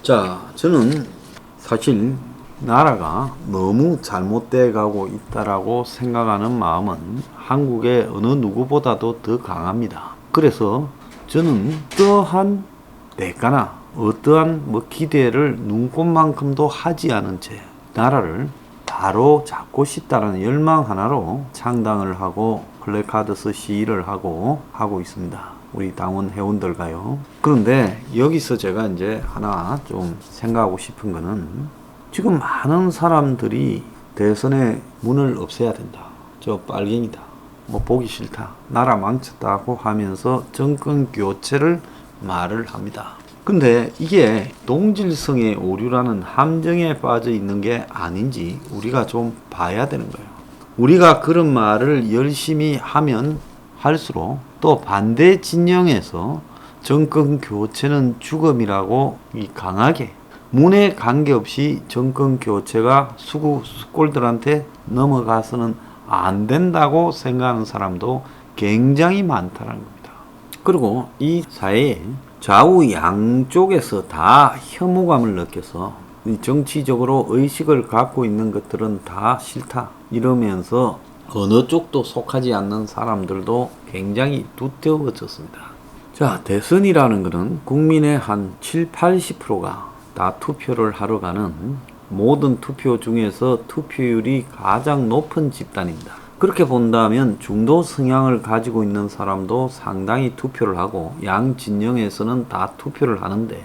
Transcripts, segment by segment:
자, 저는 사실 나라가 너무 잘못돼 가고 있다라고 생각하는 마음은 한국의 어느 누구보다도 더 강합니다. 그래서 저는 어떠한 대가나 어떠한 기대를 눈꽃만큼도 하지 않은 채 나라를 바로 잡고 싶다는 열망 하나로 창당을 하고 플래카드스 시위를 하고 있습니다. 우리 당원 회원들과요. 그런데 여기서 제가 이제 하나 좀 생각하고 싶은 거는 지금 많은 사람들이 대선의 문을 없애야 된다. 저 빨갱이다. 보기 싫다. 나라 망쳤다고 하면서 정권 교체를 말을 합니다. 근데 이게 동질성의 오류라는 함정에 빠져 있는 게 아닌지 우리가 좀 봐야 되는 거예요. 우리가 그런 말을 열심히 하면 할수록 또 반대 진영에서 정권 교체는 죽음이라고 강하게 문에 관계없이 정권 교체가 수골들한테 넘어가서는 안 된다고 생각하는 사람도 굉장히 많다는 겁니다. 그리고 이 사회에 좌우 양쪽에서 다 혐오감을 느껴서 정치적으로 의식을 갖고 있는 것들은 다 싫다 이러면서 어느 쪽도 속하지 않는 사람들도 굉장히 두터워졌습니다. 자, 대선이라는 것은 국민의 한 7, 80%가 다 투표를 하러 가는 모든 투표 중에서 투표율이 가장 높은 집단입니다. 그렇게 본다면 중도 성향을 가지고 있는 사람도 상당히 투표를 하고 양 진영에서는 다 투표를 하는데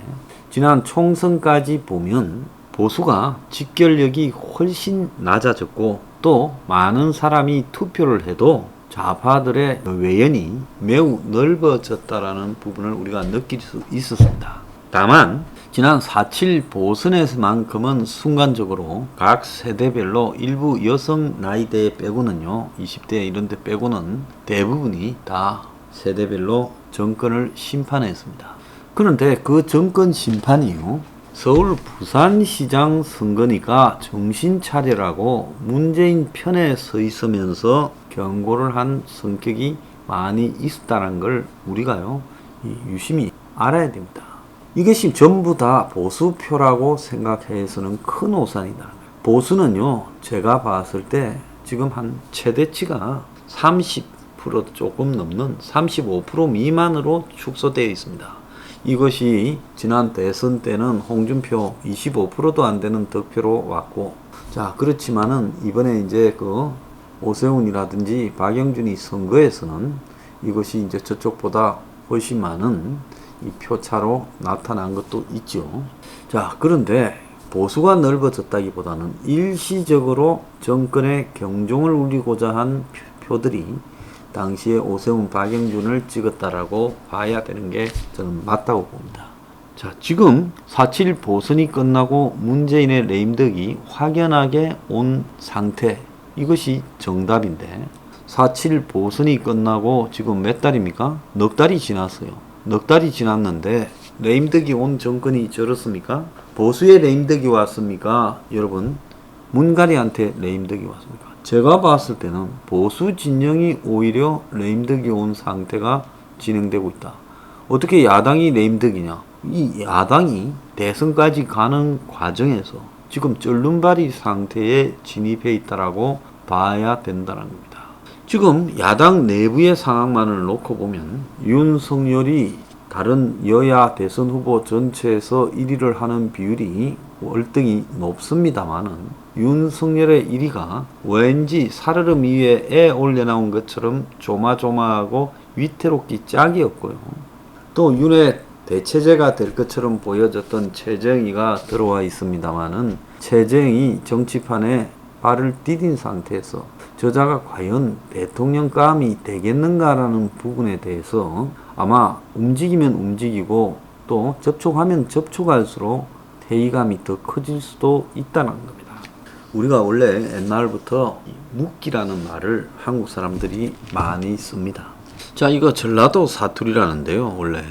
지난 총선까지 보면 보수가 직결력이 훨씬 낮아졌고 또 많은 사람이 투표를 해도 좌파들의 외연이 매우 넓어졌다라는 부분을 우리가 느낄 수 있었습니다. 다만 지난 4.7 보선에서만큼은 순간적으로 각 세대별로 일부 여성 나이대 빼고는요, 20대 이런 데 빼고는 대부분이 다 세대별로 정권을 심판했습니다. 그런데 그 정권 심판이요, 서울 부산시장 선거니까 정신 차리라고 문재인 편에 서 있으면서 경고를 한 성격이 많이 있었다는 걸 우리가요, 유심히 알아야 됩니다. 이것이 전부 다 보수표라고 생각해서는 큰 오산이다. 보수는요, 제가 봤을 때 지금 한 최대치가 30% 조금 넘는 35% 미만으로 축소되어 있습니다. 이것이 지난 대선 때는 홍준표 25%도 안 되는 득표로 왔고, 자, 그렇지만은 이번에 이제 그 오세훈이라든지 박영준이 선거에서는 이것이 이제 저쪽보다 훨씬 많은 이 표차로 나타난 것도 있죠. 자, 그런데 보수가 넓어졌다기보다는 일시적으로 정권의 경종을 울리고자 한 표들이 당시에 오세훈, 박영준을 찍었다라고 봐야 되는 게 저는 맞다고 봅니다. 자, 지금 4.7 보선이 끝나고 문재인의 레임덕이 확연하게 온 상태, 이것이 정답인데 4.7 보선이 끝나고 지금 몇 달입니까? 넉 달이 지났어요. 넉 달이 지났는데 레임덕이 온 정권이 저렇습니까? 보수의 레임덕이 왔습니까? 여러분, 문가리한테 레임덕이 왔습니까? 제가 봤을 때는 보수 진영이 오히려 레임덕이 온 상태가 진행되고 있다. 어떻게 야당이 레임덕이냐? 이 야당이 대선까지 가는 과정에서 지금 쩔름발이 상태에 진입해 있다라고 봐야 된다는 겁니다. 지금 야당 내부의 상황만을 놓고 보면 윤석열이 다른 여야 대선 후보 전체에서 1위를 하는 비율이 월등히 높습니다만은 윤석열의 1위가 왠지 살얼음 위에 애 올려나온 것처럼 조마조마하고 위태롭기 짝이 없고요. 또 윤의 대체제가 될 것처럼 보여졌던 최정희가 들어와 있습니다만은 최정희 정치판에 발을 디딘 상태에서 저자가 과연 대통령감이 되겠는가라는 부분에 대해서 아마 움직이면 움직이고 또 접촉하면 접촉할수록 회의감이 더 커질 수도 있다는 겁니다. 우리가 원래 옛날부터 묵기라는 말을 한국 사람들이 많이 씁니다. 자, 이거 전라도 사투리라는데요. 원래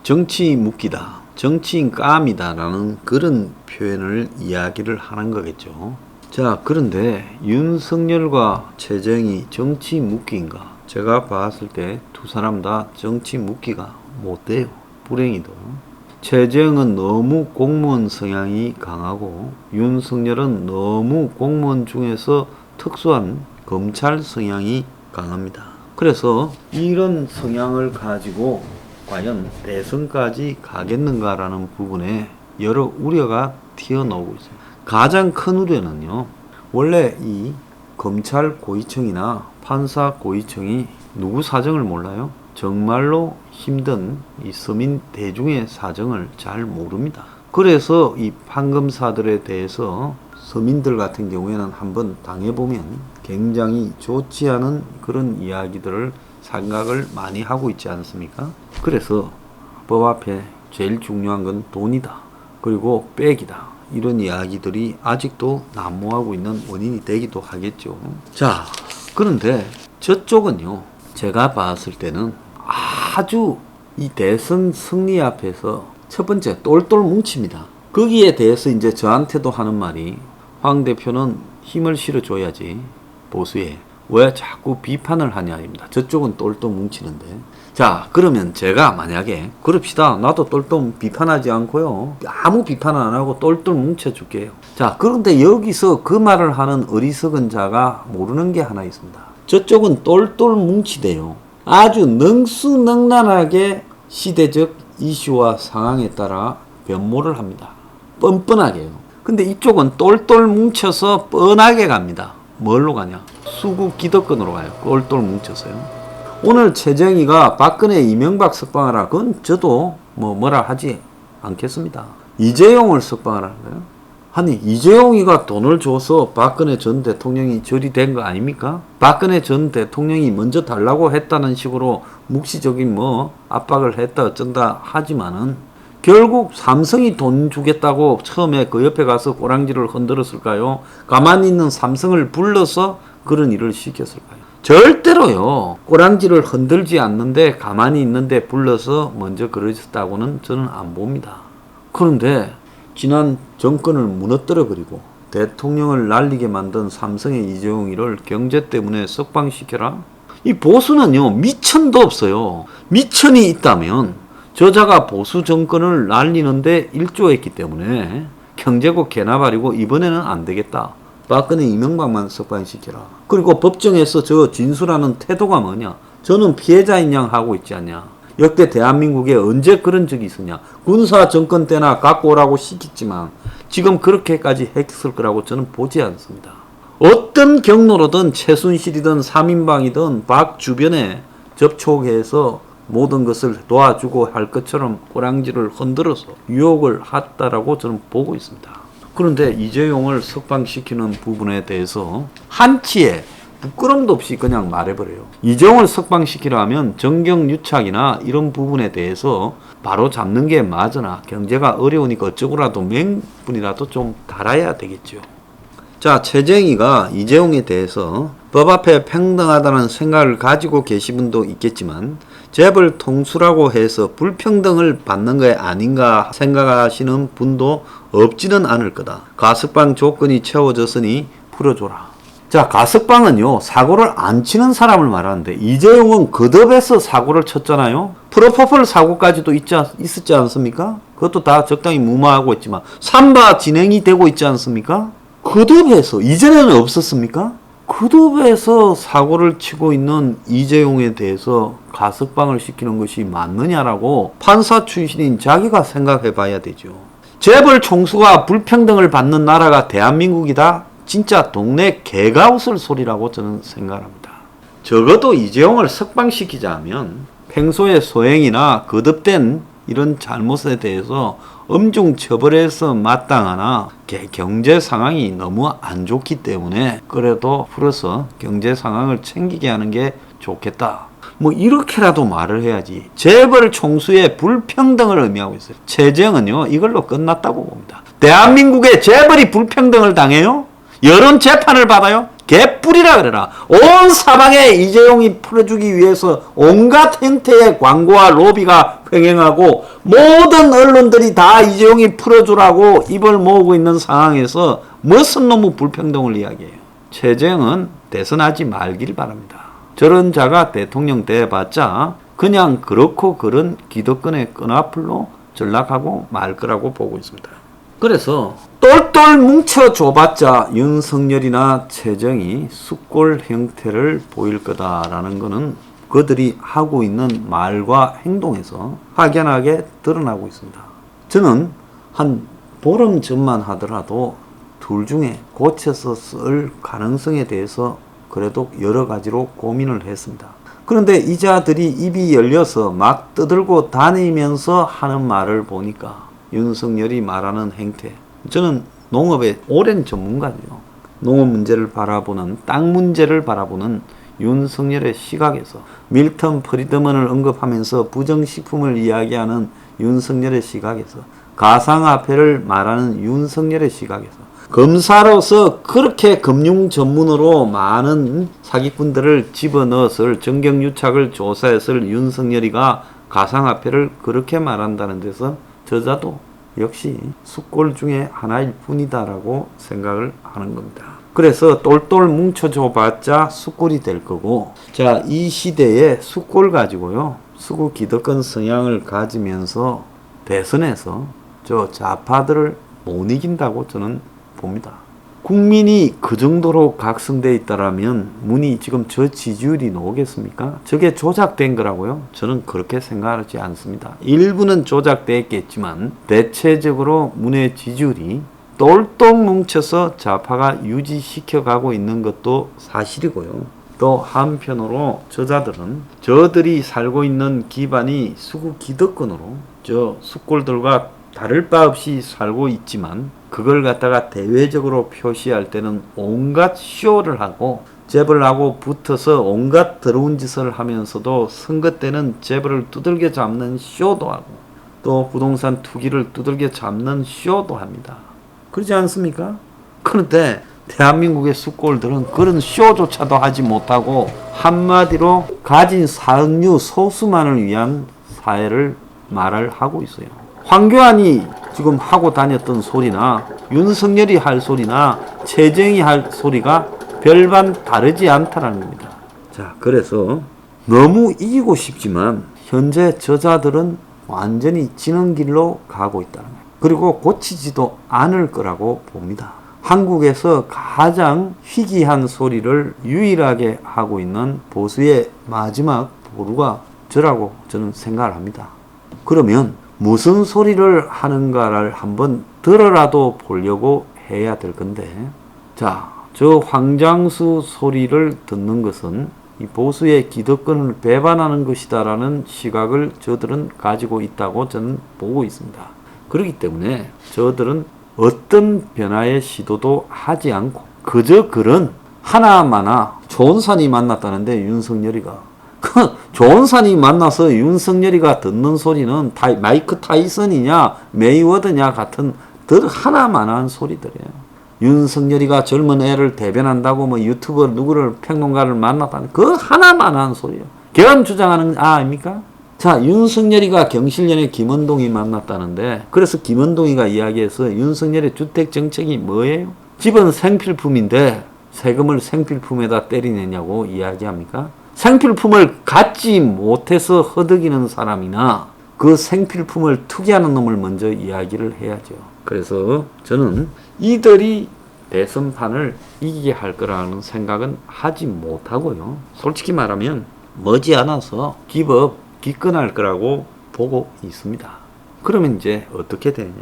정치 묵기다, 정치인 깜이다 라는 그런 표현을 이야기를 하는 거겠죠. 자, 그런데 윤석열과 최정희 정치 묵기인가? 제가 봤을 때 두 사람 다 정치 묵기가 못 돼요. 불행히도. 최재형은 너무 공무원 성향이 강하고 윤석열은 너무 공무원 중에서 특수한 검찰 성향이 강합니다. 그래서 이런 성향을 가지고 과연 대선까지 가겠는가라는 부분에 여러 우려가 튀어나오고 있어요. 가장 큰 우려는요, 원래 이 검찰 고위층이나 판사 고위층이 누구 사정을 몰라요? 정말로 힘든 이 서민 대중의 사정을 잘 모릅니다. 그래서 이 판검사들에 대해서 서민들 같은 경우에는 한번 당해보면 굉장히 좋지 않은 그런 이야기들을 생각을 많이 하고 있지 않습니까? 그래서 법 앞에 제일 중요한 건 돈이다. 그리고 백이다. 이런 이야기들이 아직도 난무하고 있는 원인이 되기도 하겠죠. 자, 그런데 저쪽은요, 제가 봤을 때는 아주 이 대선 승리 앞에서 첫 번째 똘똘 뭉칩니다. 거기에 대해서 이제 저한테도 하는 말이, 황 대표는 힘을 실어줘야지 보수에 왜 자꾸 비판을 하냐입니다. 저쪽은 똘똘 뭉치는데. 자, 그러면 제가 만약에 그럽시다. 나도 똘똘 비판하지 않고요, 아무 비판 안 하고 똘똘 뭉쳐줄게요. 자, 그런데 여기서 그 말을 하는 어리석은 자가 모르는 게 하나 있습니다. 저쪽은 똘똘 뭉치대요. 아주 능수능란하게 시대적 이슈와 상황에 따라 변모를 합니다. 뻔뻔하게요. 근데 이쪽은 똘똘 뭉쳐서 뻔하게 갑니다. 뭘로 가냐? 수국 기득권으로 가요. 똘똘 뭉쳐서요. 오늘 최정희가 박근혜 이명박 석방하라, 그건 저도 뭐라 하지 않겠습니다. 이재용을 석방하라는 거예요. 아니, 이재용이가 돈을 줘서 박근혜 전 대통령이 절이 된 거 아닙니까? 박근혜 전 대통령이 먼저 달라고 했다는 식으로 묵시적인 압박을 했다 어쩐다 하지만은 결국 삼성이 돈 주겠다고 처음에 그 옆에 가서 꼬랑지를 흔들었을까요? 가만히 있는 삼성을 불러서 그런 일을 시켰을까요? 절대로요, 꼬랑지를 흔들지 않는데 가만히 있는데 불러서 먼저 그러셨다고는 저는 안 봅니다. 그런데 지난 정권을 무너뜨려 버리고 대통령을 날리게 만든 삼성의 이재용이를 경제 때문에 석방시켜라? 이 보수는요, 미천도 없어요. 미천이 있다면 저자가 보수 정권을 날리는데 일조했기 때문에 경제고 개나 버리고 이번에는 안 되겠다. 박근혜 이명박만 석방시켜라. 그리고 법정에서 저 진술하는 태도가 뭐냐? 저는 피해자인 양 하고 있지 않냐? 역대 대한민국에 언제 그런 적이 있었냐? 군사 정권 때나 갖고 오라고 시켰지만 지금 그렇게까지 했을 거라고 저는 보지 않습니다. 어떤 경로로든 최순실이든 3인방이든 박 주변에 접촉해서 모든 것을 도와주고 할 것처럼 꼬랑지를 흔들어서 유혹을 했다라고 저는 보고 있습니다. 그런데 이재용을 석방시키는 부분에 대해서 한치의 부끄럼도 없이 그냥 말해버려요. 이재용을 석방시키려면 정경유착이나 이런 부분에 대해서 바로 잡는 게 맞으나 경제가 어려우니까 어쩌고라도 맹분이라도 좀 달아야 되겠죠. 자, 최정희가 이재용에 대해서 법 앞에 평등하다는 생각을 가지고 계신 분도 있겠지만 재벌 통수라고 해서 불평등을 받는 게 아닌가 생각하시는 분도 없지는 않을 거다. 가석방 조건이 채워졌으니 풀어줘라. 자, 가석방은요, 사고를 안 치는 사람을 말하는데 이재용은 거듭해서 사고를 쳤잖아요. 프로포폴 사고까지도 있었지 않습니까? 그것도 다 적당히 무마하고 있지만 3바 진행이 되고 있지 않습니까? 거듭해서, 이전에는 없었습니까? 거듭해서 사고를 치고 있는 이재용에 대해서 가석방을 시키는 것이 맞느냐라고 판사 출신인 자기가 생각해 봐야 되죠. 재벌 총수가 불평등을 받는 나라가 대한민국이다? 진짜 동네 개가 웃을 소리라고 저는 생각합니다. 적어도 이재용을 석방시키자면 평소의 소행이나 거듭된 이런 잘못에 대해서 엄중 처벌해서 마땅하나 경제 상황이 너무 안 좋기 때문에 그래도 풀어서 경제 상황을 챙기게 하는 게 좋겠다. 이렇게라도 말을 해야지. 재벌 총수의 불평등을 의미하고 있어요. 최재형은요, 이걸로 끝났다고 봅니다. 대한민국의 재벌이 불평등을 당해요? 여론 재판을 받아요? 개뿔이라 그래라. 온 사방에 이재용이 풀어주기 위해서 온갖 형태의 광고와 로비가 횡행하고 모든 언론들이 다 이재용이 풀어주라고 입을 모으고 있는 상황에서 무슨 놈의 불평등을 이야기해요. 최재형은 대선하지 말길 바랍니다. 저런 자가 대통령 돼봤자 그냥 그렇고 그런 기득권의 끈앞으로 전락하고 말 거라고 보고 있습니다. 그래서 똘똘 뭉쳐줘봤자 윤석열이나 최정이 숫골 형태를 보일 거다라는 것은 그들이 하고 있는 말과 행동에서 확연하게 드러나고 있습니다. 저는 한 보름 전만 하더라도 둘 중에 고쳐서 쓸 가능성에 대해서 그래도 여러 가지로 고민을 했습니다. 그런데 이 자들이 입이 열려서 막 떠들고 다니면서 하는 말을 보니까 윤석열이 말하는 행태, 저는 농업의 오랜 전문가죠. 농업 문제를 바라보는, 땅 문제를 바라보는 윤석열의 시각에서, 밀턴 프리드먼을 언급하면서 부정식품을 이야기하는 윤석열의 시각에서, 가상화폐를 말하는 윤석열의 시각에서, 검사로서 그렇게 금융 전문으로 많은 사기꾼들을 집어넣었을, 정경유착을 조사했을 윤석열이가 가상화폐를 그렇게 말한다는 데서 저자도 역시 숫골 중에 하나일 뿐이다라고 생각을 하는 겁니다. 그래서 똘똘 뭉쳐줘 봤자 숫골이 될 거고, 자, 이 시대에 숫골 가지고요, 수구 기득권 성향을 가지면서 대선에서 저 좌파들을 못 이긴다고 저는 봅니다. 국민이 그 정도로 각성되어 있다라면 문이 지금 저 지지율이 나오겠습니까? 저게 조작된 거라고요? 저는 그렇게 생각하지 않습니다. 일부는 조작됐겠지만 대체적으로 문의 지지율이 똘똘 뭉쳐서 좌파가 유지시켜 가고 있는 것도 사실이고요. 또 한편으로 저들이 살고 있는 기반이 수구 기득권으로 저 숫골들과 다를 바 없이 살고 있지만 그걸 갖다가 대외적으로 표시할 때는 온갖 쇼를 하고 재벌하고 붙어서 온갖 더러운 짓을 하면서도 선거 때는 재벌을 두들겨 잡는 쇼도 하고 또 부동산 투기를 두들겨 잡는 쇼도 합니다. 그러지 않습니까? 그런데 대한민국의 숫골들은 그런 쇼조차도 하지 못하고 한마디로 가진 사은류 소수만을 위한 사회를 말을 하고 있어요. 황교안이 지금 하고 다녔던 소리나 윤석열이 할 소리나 최정이 할 소리가 별반 다르지 않다라는 겁니다. 자, 그래서 너무 이기고 싶지만 현재 저자들은 완전히 지는 길로 가고 있다는 거예요. 그리고 고치지도 않을 거라고 봅니다. 한국에서 가장 희귀한 소리를 유일하게 하고 있는 보수의 마지막 보루가 저라고 저는 생각을 합니다. 그러면 무슨 소리를 하는가를 한번 들어라도 보려고 해야 될 건데, 자, 저 황장수 소리를 듣는 것은 이 보수의 기득권을 배반하는 것이다라는 시각을 저들은 가지고 있다고 저는 보고 있습니다. 그렇기 때문에 저들은 어떤 변화의 시도도 하지 않고 그저 그런 하나마나 좋은 산이 만났다는데 윤석열이가 좋은 산이 만나서 윤석열이가 듣는 소리는 마이크 타이슨이냐 메이워드냐 같은 하나만한 소리들이에요. 윤석열이가 젊은 애를 대변한다고 뭐 유튜버 누구를 평론가를 만났다는 그 하나만한 소리예요. 개헌 주장하는 아닙니까? 자, 윤석열이가 경실련의 김원동이 만났다는데 그래서 김원동이가 이야기해서 윤석열의 주택 정책이 뭐예요? 집은 생필품인데 세금을 생필품에다 때리느냐고 이야기합니까? 생필품을 갖지 못해서 허덕이는 사람이나 그 생필품을 투기하는 놈을 먼저 이야기를 해야죠. 그래서 저는 이들이 대선판을 이기게 할 거라는 생각은 하지 못하고요. 솔직히 말하면 머지않아서 기권할 거라고 보고 있습니다. 그러면 이제 어떻게 되냐?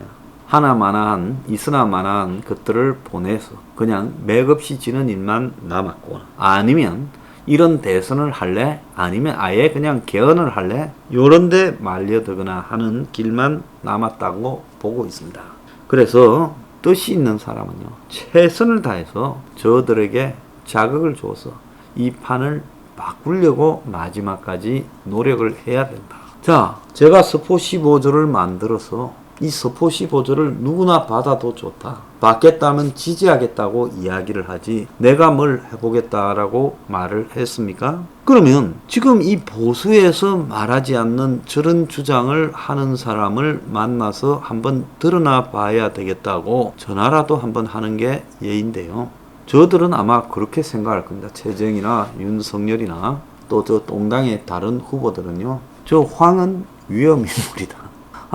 있으나마나한 것들을 보내서 그냥 맥없이 지는 일만 남았고, 아니면 이런 대선을 할래? 아니면 아예 그냥 개헌을 할래? 요런데 말려들거나 하는 길만 남았다고 보고 있습니다. 그래서 뜻이 있는 사람은요, 최선을 다해서 저들에게 자극을 줘서 이 판을 바꾸려고 마지막까지 노력을 해야 된다. 자, 제가 서포 15조를 만들어서 이 서포 15조를 누구나 받아도 좋다, 받겠다면 지지하겠다고 이야기를 하지 내가 뭘 해보겠다라고 말을 했습니까? 그러면 지금 이 보수에서 말하지 않는 저런 주장을 하는 사람을 만나서 한번 드러나 봐야 되겠다고 전화라도 한번 하는 게 예인데요. 저들은 아마 그렇게 생각할 겁니다. 최정이나 윤석열이나 또 저 동당의 다른 후보들은요, 저 황은 위험인물이다.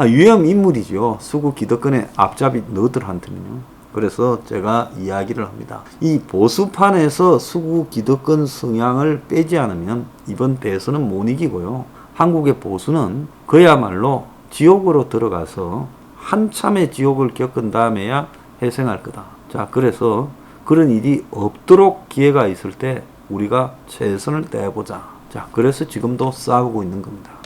위험 인물이죠. 수구 기득권의 앞잡이 너들한테는요. 그래서 제가 이야기를 합니다. 이 보수판에서 수구 기득권 성향을 빼지 않으면 이번 대선은 못 이기고요. 한국의 보수는 그야말로 지옥으로 들어가서 한참의 지옥을 겪은 다음에야 회생할 거다. 자, 그래서 그런 일이 없도록 기회가 있을 때 우리가 최선을 다해보자. 자, 그래서 지금도 싸우고 있는 겁니다.